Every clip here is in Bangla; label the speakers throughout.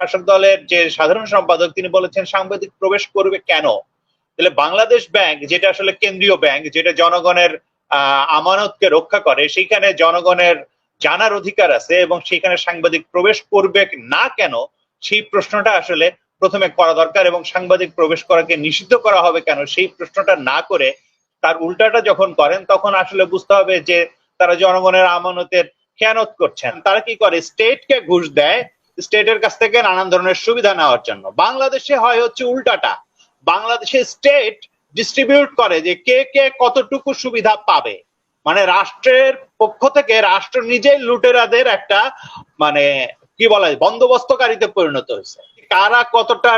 Speaker 1: শাসক দলের যে সাধারণ সম্পাদক তিনি বলেছেন সাংবাদিক প্রবেশ করবে কেন। তাহলে বাংলাদেশ ব্যাংক যেটা আসলে কেন্দ্রীয় ব্যাংক, যেটা জনগণের আমানতকে রক্ষা করে, সেখানে জনগণের জানার অধিকার আছে এবং সেখানে সাংবাদিক প্রবেশ করবে না কেন সেই প্রশ্নটা আসলে প্রথমে করা দরকার, এবং সাংবাদিক প্রবেশ করাকে নিষিদ্ধ করা হবে কেন সেই প্রশ্নটা না করে তার উল্টাটা যখন করেন তখন আসলে বুঝতে হবে যে তারা জনগণের আমানতের খেয়ানত করছেন। তারা কি করে, স্টেটকে ঘুষ দেয় স্টেটের কাছ থেকে নানান ধরনের সুবিধা নেওয়ার জন্য। বাংলাদেশে হয় হচ্ছে উল্টাটা, বাংলাদেশে স্টেট ডিস্ট্রিবিউট করে যে কে কে কতটুকু সুবিধা পাবে, মানে রাষ্ট্রের পক্ষ থেকে রাষ্ট্র নিজেই লুটেরাদের একটা মানে কি বলা যায় বন্দোবস্তকারীতে পরিণত হয়েছে। কারা কতটা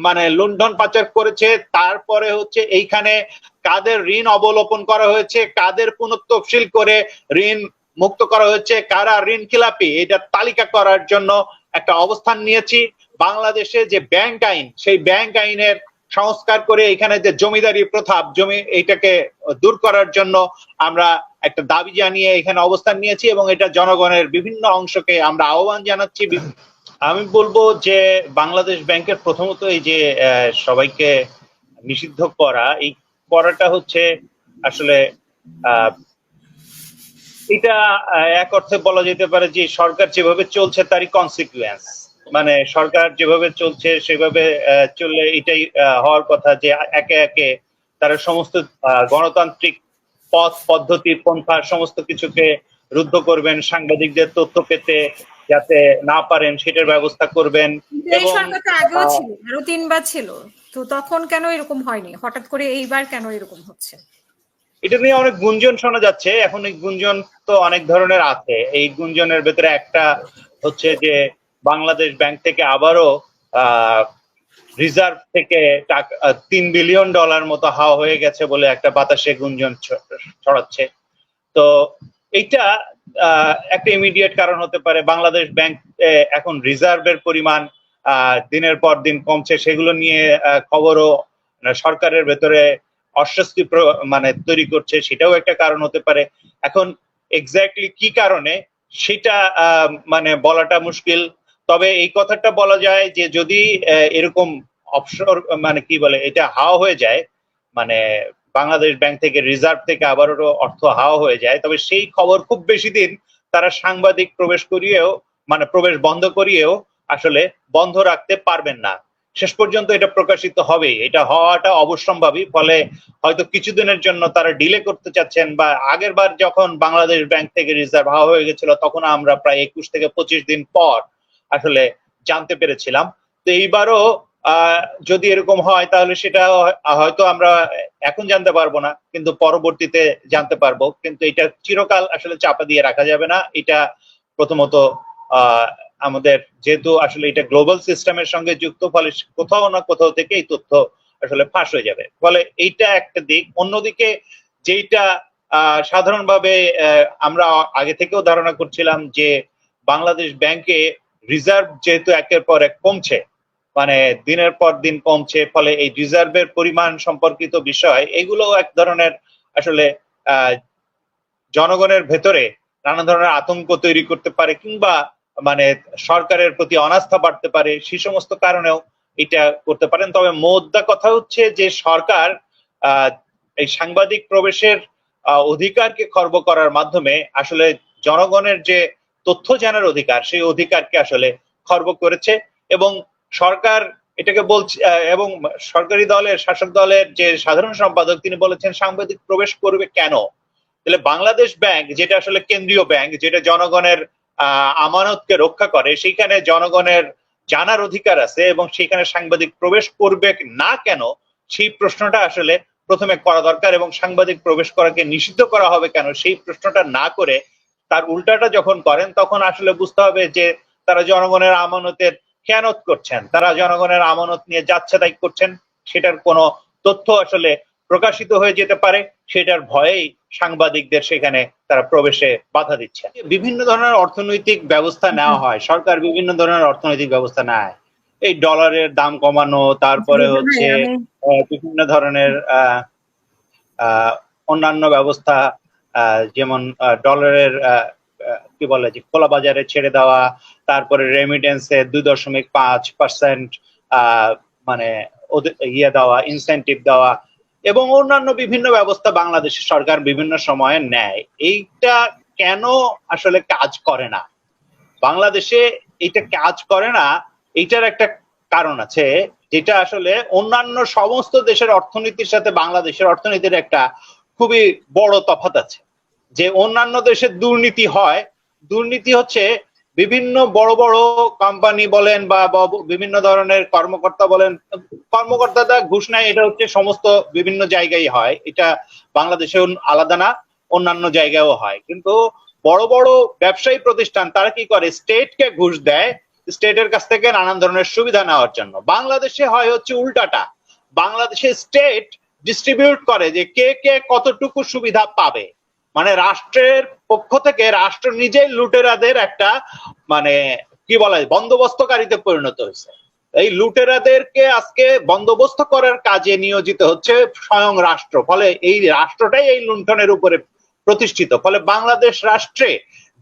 Speaker 1: মানে লুণ্ঠন পাচার করেছে, তারপরে হচ্ছে এইখানে কাদের ঋণ অবলোপন করা হয়েছে, কাদের পুনঃতফসিল করে ঋণ মুক্ত করা হয়েছে, কারা ঋণ খিলাপি, এটা তালিকা করার জন্য একটা অবস্থান নিয়েছি। বাংলাদেশে যে ব্যাংক আইন, সেই ব্যাংক আইনের সংস্কার করে এখানে যে জমিদারি প্রথা, জমি এইটাকে দূর করার জন্য আমরা একটা দাবি জানিয়ে এখানে অবস্থান নিয়েছি এবং এটা জনগণের বিভিন্ন অংশকে আমরা আহ্বান জানাচ্ছি। আমি বলবো যে বাংলাদেশ ব্যাংকের প্রথমত এই যে সবাইকে নিষিদ্ধ করা, এই করাটা হচ্ছে আসলে এটা এক অর্থে বলা যেতে পারে যে সরকার যেভাবে চলছে তারই কনসিকুয়েন্স। মানে সরকার যেভাবে চলছে সেভাবে চললে এটাই হওয়ার কথা যে একে একে তারা সমস্ত গণতান্ত্রিক পথ পদ্ধতি পন্থা সমস্ত কিছুকে রুদ্ধ করবেন, সাংবাদিকদের তথ্য পেতে যাতে না পারেন সেটার ব্যবস্থা করবেন।
Speaker 2: এই সরকার তো আগেও ছিল, আরো 3বার ছিল, তো তখন কেন এরকম হয়নি, হঠাৎ করে এইবার কেন এরকম হচ্ছে?
Speaker 1: এটা নিয়ে অনেক গুঞ্জন শোনা যাচ্ছে। এখন এই গুঞ্জন তো অনেক ধরনের আছে। এই গুঞ্জনের ভেতরে একটা হচ্ছে যে বাংলাদেশ ব্যাংক থেকে আবারও রিজার্ভ থেকে টাকা $3 বিলিয়ন মতো হাওয়া হয়ে গেছে বলে একটা বাতাসে গুঞ্জন ছড়াচ্ছে। তো এইটা একটা ইমিডিয়েট কারণ হতে পারে। বাংলাদেশ ব্যাংক এখন রিজার্ভের পরিমাণ দিনের পর দিন কমছে, সেগুলো নিয়ে খবরও সরকারের ভেতরে অস্বস্তি মানে তৈরি করছে, সেটাও একটা কারণ হতে পারে। এখন এক্স্যাক্টলি কি কারণে সেটা মানে বলাটা মুশকিল। তবে এই কথাটা বলা যায় যে যদি এরকম অবসর মানে কি বলে এটা হাওয়া হয়ে যায়, মানে বাংলাদেশ ব্যাংক থেকে রিজার্ভ থেকে আবারও অর্থ হাওয়া হয়ে যায়, তবে সেই খবর খুব বেশি দিন তারা সাংবাদিক প্রবেশ করিয়েও মানে প্রবেশ বন্ধ করিয়েও আসলে বন্ধ রাখতে পারবেন না। শেষ পর্যন্ত এটা প্রকাশিত হবে, এটা হওয়াটা অবশ্যম্ভাবী। ফলে হয়তো কিছুদিনের জন্য তারা ডিলে করতে চাচ্ছেন, বা আগের বার যখন বাংলাদেশ ব্যাংক থেকে রিজার্ভ হাওয়া হয়ে গেছিল তখন আমরা প্রায় 21 থেকে 25 দিন পর আসলে জানতে পেরেছিলাম। তো এইবারও যদি এরকম হয় তাহলে সেটা হয়তো আমরা এখন জানতে পারবো না, কিন্তু পরবর্তীতে জানতে পারবো। কিন্তু এটা চিরকাল আসলে চাপা দিয়ে রাখা যাবে না। এটা প্রথমত আমাদের যেহেতু আসলে এটা গ্লোবাল সিস্টেমের সঙ্গে যুক্ত, ফলে কোথাও না কোথাও থেকে এই তথ্য আসলে ফাঁস হয়ে যাবে। ফলে এইটা একটা দিক। অন্যদিকে যেটা সাধারণভাবে আমরা আগে থেকেও ধারণা করছিলাম যে বাংলাদেশ ব্যাংকে রিজার্ভ যেহেতু একের পর এক কমছে, মানে দিনের পর দিন কমছে, ফলে এই রিজার্ভের পরিমাণ সম্পর্কিত বিষয় এগুলো এক ধরনের আসলে জনগণের ভেতরে নানা ধরনের আতঙ্ক তৈরি করতে পারে, কিংবা মানে সরকারের প্রতি অনাস্থা বাড়তে পারে, সেই সমস্ত কারণেও এটা করতে পারেন। তবে মোদ্দা কথা হচ্ছে যে সরকার এই সাংবাদিক প্রবেশের অধিকারকে খর্ব করার মাধ্যমে আসলে জনগণের যে তথ্য জানার অধিকার সেই অধিকারকে আসলে খর্ব করেছে। এবং সরকার এটাকে বলছে, এবং সরকারি দলের শাসক দলের যে সাধারণ সম্পাদক তিনি বলেছেন সাংবাদিক প্রবেশ করবে কেন। তাহলে বাংলাদেশ ব্যাংক যেটা আসলে কেন্দ্রীয় ব্যাংক, যেটা জনগণের আমানতকে রক্ষা করে, সেইখানে জনগণের জানার অধিকার আছে এবং সেখানে সাংবাদিক প্রবেশ করবে না কেন সেই প্রশ্নটা আসলে প্রথমে করা দরকার, এবং সাংবাদিক প্রবেশ করাকে নিষিদ্ধ করা হবে কেন সেই প্রশ্নটা না করে তার উল্টাটা যখন করেন তখন আসলে বুঝতে হবে যে তারা জনগণের আমানতের খেয়ানত করছেন, তারা জনগণের আমানত নিয়ে যাচ্ছে তাই করছেন। সেটার কোনো তথ্য আসলে প্রকাশিত হয়ে যেতে পারে, সেটার ভয়েই সাংবাদিকদের সেখানে তারা প্রবেশে বাধা দিচ্ছে। বিভিন্ন ধরনের অর্থনৈতিক ব্যবস্থা নেওয়া হয়, সরকার বিভিন্ন ধরনের অর্থনৈতিক ব্যবস্থা নেয়, এই ডলারের দাম কমানো, তারপরে হচ্ছে বিভিন্ন ধরনের অন্যান্য ব্যবস্থা, যেমন ডলারের কি বলে যে খোলা বাজারে ছেড়ে দেওয়া, তারপরে রেমিটেন্সে 2.5% মানে ওদের দেওয়া, ইনসেনটিভ দেওয়া এবং অন্যান্য বিভিন্ন ব্যবস্থা বাংলাদেশের সরকার বিভিন্ন সময়ে নেয়। এইটা কেন আসলে কাজ করে না বাংলাদেশে? এইটা কাজ করে না, এইটার একটা কারণ আছে, যেটা আসলে অন্যান্য সমস্ত দেশের অর্থনীতির সাথে বাংলাদেশের অর্থনীতির একটা খুবই বড় তফাৎ আছে। যে অন্যান্য দেশে দুর্নীতি হয়, দুর্নীতি হচ্ছে বিভিন্ন বড় বড় কোম্পানি বলেন বা বিভিন্ন ধরনের কর্মকর্তা বলেন, কর্মকর্তারা ঘুষ নেয়, এটা হচ্ছে সমস্ত বিভিন্ন জায়গায় হয়, এটা বাংলাদেশে আলাদা না, অন্যান্য জায়গায়ও হয়। কিন্তু বড় বড় ব্যবসায়ী প্রতিষ্ঠান তারা কি করে, স্টেটকে ঘুষ দেয় স্টেটের কাছ থেকে নানান ধরনের সুবিধা নেওয়ার জন্য। বাংলাদেশে হয় হচ্ছে উল্টাটা, বাংলাদেশে স্টেট ডিস্ট্রিবিউট করে যে কে কে কতটুকু সুবিধা পাবে, মানে রাষ্ট্রের পক্ষ থেকে রাষ্ট্র নিজেই লুটেরাদের একটা মানে কি বলা যায় বন্দোবস্তকারীতে পরিণত হয়েছে। এই লুটেরাদেরকে আজকে বন্দোবস্ত করার কাজে নিয়োজিত হচ্ছে স্বয়ং রাষ্ট্র, ফলে এই রাষ্ট্রটাই এই লুণ্ঠনের উপরে প্রতিষ্ঠিত। ফলে বাংলাদেশ রাষ্ট্রে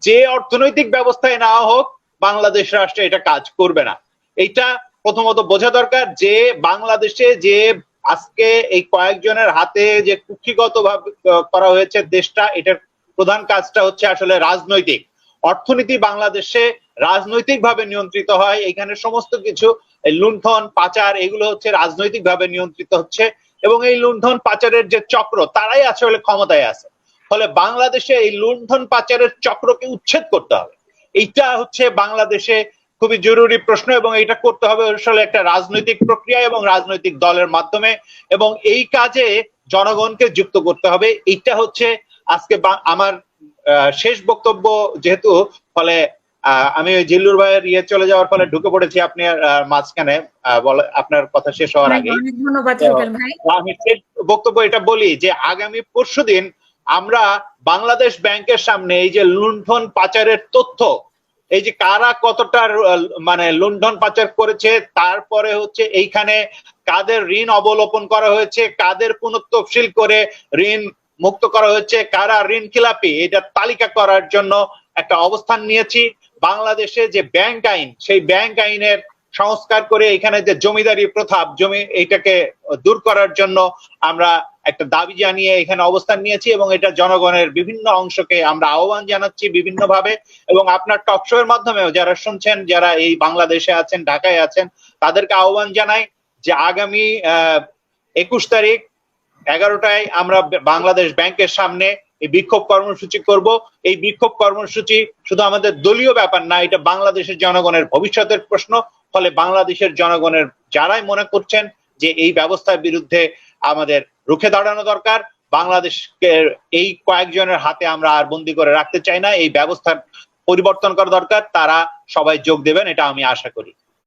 Speaker 1: যে অর্থনৈতিক ব্যবস্থায় নেওয়া হোক, বাংলাদেশ রাষ্ট্রে এটা কাজ করবে না। এইটা প্রথমত বোঝা দরকার যে বাংলাদেশে যে আজকে এই কয়েকজনের হাতে যে কুক্ষিগত ভাবে করা হয়েছে দেশটা, এটার প্রধান কাজটা হচ্ছে আসলে রাজনৈতিক। অর্থনীতি বাংলাদেশে রাজনৈতিক ভাবে নিয়ন্ত্রিত হয়, এখানে সমস্ত কিছু লুণ্ঠন পাচার এগুলো হচ্ছে রাজনৈতিক ভাবে নিয়ন্ত্রিত হচ্ছে, এবং এই লুণ্ঠন পাচারের যে চক্র তারাই আসলে ক্ষমতায় আছে। ফলে বাংলাদেশে এই লুণ্ঠন পাচারের চক্রকে উচ্ছেদ করতে হবে, এইটা হচ্ছে বাংলাদেশে খুবই জরুরি প্রশ্ন, এবং এটা করতে হবে আসলে একটা রাজনৈতিক প্রক্রিয়া এবং রাজনৈতিক দলের মাধ্যমে, এবং এই কাজে জনগণকে যুক্ত করতে হবে। এইটা হচ্ছে আজকে আমার শেষ বক্তব্য, যেহেতু ফলে আমি ওই জিল্লুর ভাইয়ের চলে যাওয়ার ফলে ঢুকে পড়েছি আপনি মাঝখানে, আপনার কথা শেষ হওয়ার আগে আমি শেষ বক্তব্য এটা বলি যে আগামী পরশুদিন আমরা বাংলাদেশ ব্যাংকের সামনে এই যে লুণ্ঠন পাচারের তথ্য, এই যে কারা কতটা মানে লুণ্ঠন পাচার করেছে, তারপরে হচ্ছে এইখানে কাদের ঋণ অবলোপন করা হয়েছে, কাদের পুনঃতফসিল করে ঋণ মুক্ত করা হয়েছে, কারা ঋণ খিলাপি, এটা তালিকা করার জন্য একটা অবস্থান নিয়েছি। বাংলাদেশে যে ব্যাংক আইন, সেই ব্যাংক আইনের সংস্কার করে এখানে যে জমিদারি প্রথা, জমি এইটাকে দূর করার জন্য আমরা একটা দাবি জানিয়ে এখানে অবস্থান নিয়েছি, এবং এটা জনগণের বিভিন্ন অংশকে আমরা আহ্বান জানাচ্ছি বিভিন্ন ভাবে, এবং আপনার টক শো এর মাধ্যমেও যারা শুনছেন, যারা এই বাংলাদেশে আছেন, ঢাকায় আছেন, তাদেরকে আহ্বান জানাই যে আগামী 21 তারিখ 11টায় আমরা বাংলাদেশ ব্যাংকের সামনে এই বিক্ষোভ কর্মসূচি করব। এই বিক্ষোভ কর্মসূচি শুধু আমাদের দলীয় ব্যাপার না, এটা বাংলাদেশের জনগণের ভবিষ্যতের প্রশ্ন। ফলে বাংলাদেশের জনগণের যারাই মনে করছেন যে এই ব্যবস্থার বিরুদ্ধে আমাদের রুখে দাঁড়ানো দরকার, বাংলাদেশকে এই কয়েকজনের হাতে আমরা আর বন্দী করে রাখতে চাই না, এই ব্যবস্থার পরিবর্তন করা দরকার, তারা সবাই যোগ দেবেন, এটা আমি আশা করি।